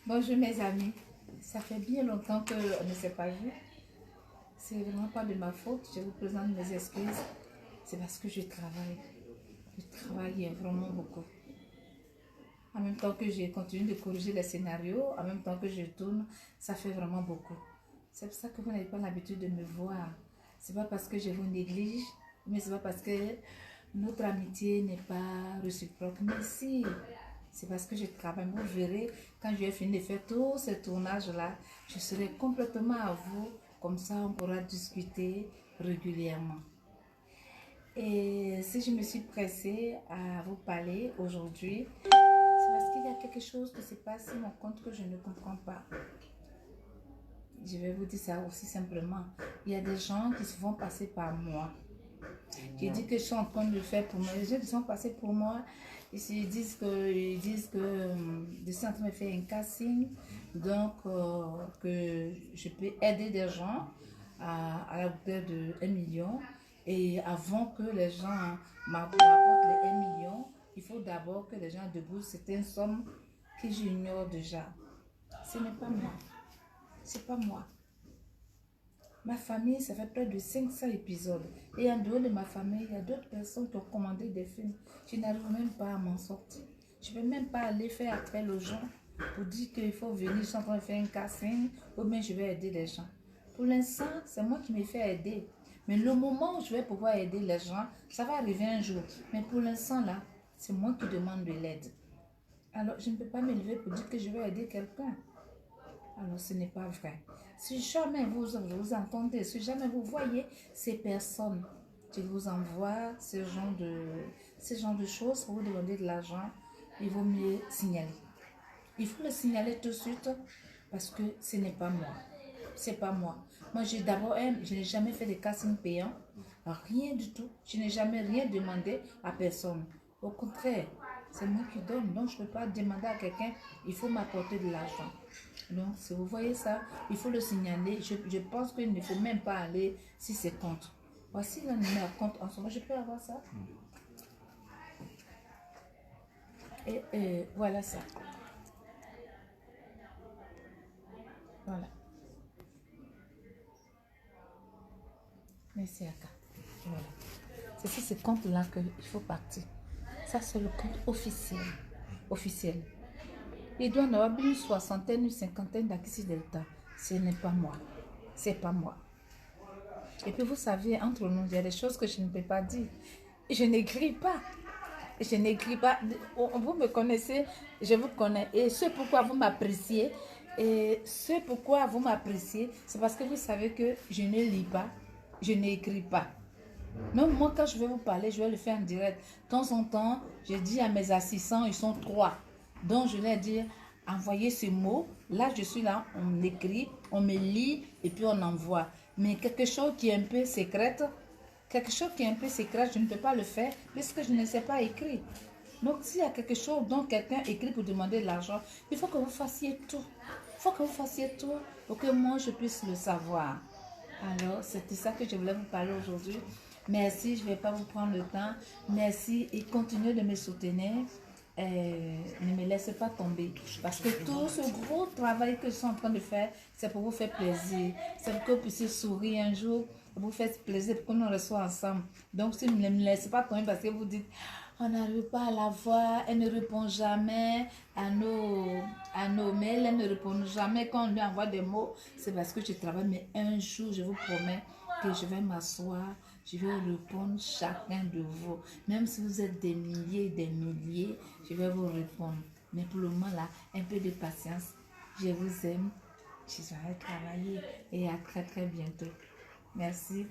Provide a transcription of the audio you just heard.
Bonjour mes amis, ça fait bien longtemps qu'on ne s'est pas vu. C'est vraiment pas de ma faute, je vous présente mes excuses. C'est parce que je travaille. Je travaille vraiment beaucoup. En même temps que je continue de corriger les scénarios, en même temps que je tourne, ça fait vraiment beaucoup. C'est pour ça que vous n'avez pas l'habitude de me voir. C'est pas parce que je vous néglige, mais c'est pas parce que notre amitié n'est pas réciproque. Mais si, c'est parce que je travaille. Vous verrez, quand je vais finir de faire tous ces tournages-là, je serai complètement à vous. Comme ça, on pourra discuter régulièrement. Et si je me suis pressée à vous parler aujourd'hui, c'est parce qu'il y a quelque chose qui se passe sur mon compte que je ne comprends pas. Je vais vous dire ça aussi simplement. Il y a des gens qui se font passer par moi. J'ai dit que je suis en train de le faire pour moi. Les gens qui sont passés pour moi, ils disent que je suis en train de faire un casting, donc que je peux aider des gens à la hauteur de 1 million. Et avant que les gens m'apportent les 1 million, il faut d'abord que les gens déboursent certaines sommes que j'ignore déjà. Ce n'est pas moi. C'est pas moi. Ma famille, ça fait près de 500 épisodes. Et en dehors de ma famille, il y a d'autres personnes qui ont commandé des films. Je n'arrive même pas à m'en sortir. Je ne peux même pas aller faire appel aux gens pour dire qu'il faut venir, je suis en train de faire un casting, ou bien je vais aider les gens. Pour l'instant, c'est moi qui me fais aider. Mais le moment où je vais pouvoir aider les gens, ça va arriver un jour. Mais pour l'instant, là, c'est moi qui demande de l'aide. Alors, je ne peux pas me lever pour dire que je vais aider quelqu'un. Alors, ce n'est pas vrai. Si jamais vous entendez, si jamais vous voyez ces personnes qui vous envoient ce genre de choses pour vous demander de l'argent, il vaut mieux signaler. Il faut le signaler tout de suite parce que ce n'est pas moi. C'est pas moi. Moi, je n'ai jamais fait de casting payant. Rien du tout. Je n'ai jamais rien demandé à personne. Au contraire, c'est moi qui donne. Donc, je ne peux pas demander à quelqu'un, il faut m'apporter de l'argent. Donc, si vous voyez ça, il faut le signaler. Je pense qu'il ne faut même pas aller si c'est compte. Voici le numéro de compte en ce moment. Je peux avoir ça? Et voilà ça. Voilà. Merci Aka. Voilà. C'est sur ce compte-là qu'il faut partir. Ça, c'est le compte officiel. Officiel. Il doit y avoir une soixantaine, une cinquantaine d'Axis Delta. Ce n'est pas moi. C'est pas moi. Et puis vous savez, entre nous, il y a des choses que je ne peux pas dire. Je n'écris pas. Je n'écris pas. Vous me connaissez, je vous connais. Et ce pourquoi vous m'appréciez, c'est parce que vous savez que je ne lis pas, je n'écris pas. Même moi, quand je vais vous parler, je vais le faire en direct. De temps en temps, je dis à mes assistants, ils sont 3. Donc, je leur dis, envoyez ce mot. Là, je suis là, on écrit, on me lit et puis on envoie. Mais quelque chose qui est un peu secrète, je ne peux pas le faire puisque je ne sais pas écrire. Donc, s'il y a quelque chose dont quelqu'un écrit pour demander de l'argent, il faut que vous fassiez tout. Il faut que vous fassiez tout pour que moi, je puisse le savoir. Alors, c'était ça que je voulais vous parler aujourd'hui. Merci, je ne vais pas vous prendre le temps. Merci et continuez de me soutenir. Ne me laissez pas tomber. Parce que tout ce gros travail que je suis en train de faire, c'est pour vous faire plaisir. C'est pour que vous puissiez sourire un jour, vous faire plaisir pour qu'on reçoit ensemble. Donc, si vous ne me laissez pas tomber parce que vous dites, on n'arrive pas à la voir, elle ne répond jamais à nos mails, elle ne répond jamais quand on lui envoie des mots. C'est parce que je travaille, mais un jour, je vous promets que je vais m'asseoir, je vais répondre chacun de vous. Même si vous êtes des milliers, je vais vous répondre. Mais pour le moment là, un peu de patience. Je vous aime, je vais travailler et à très très bientôt. Merci.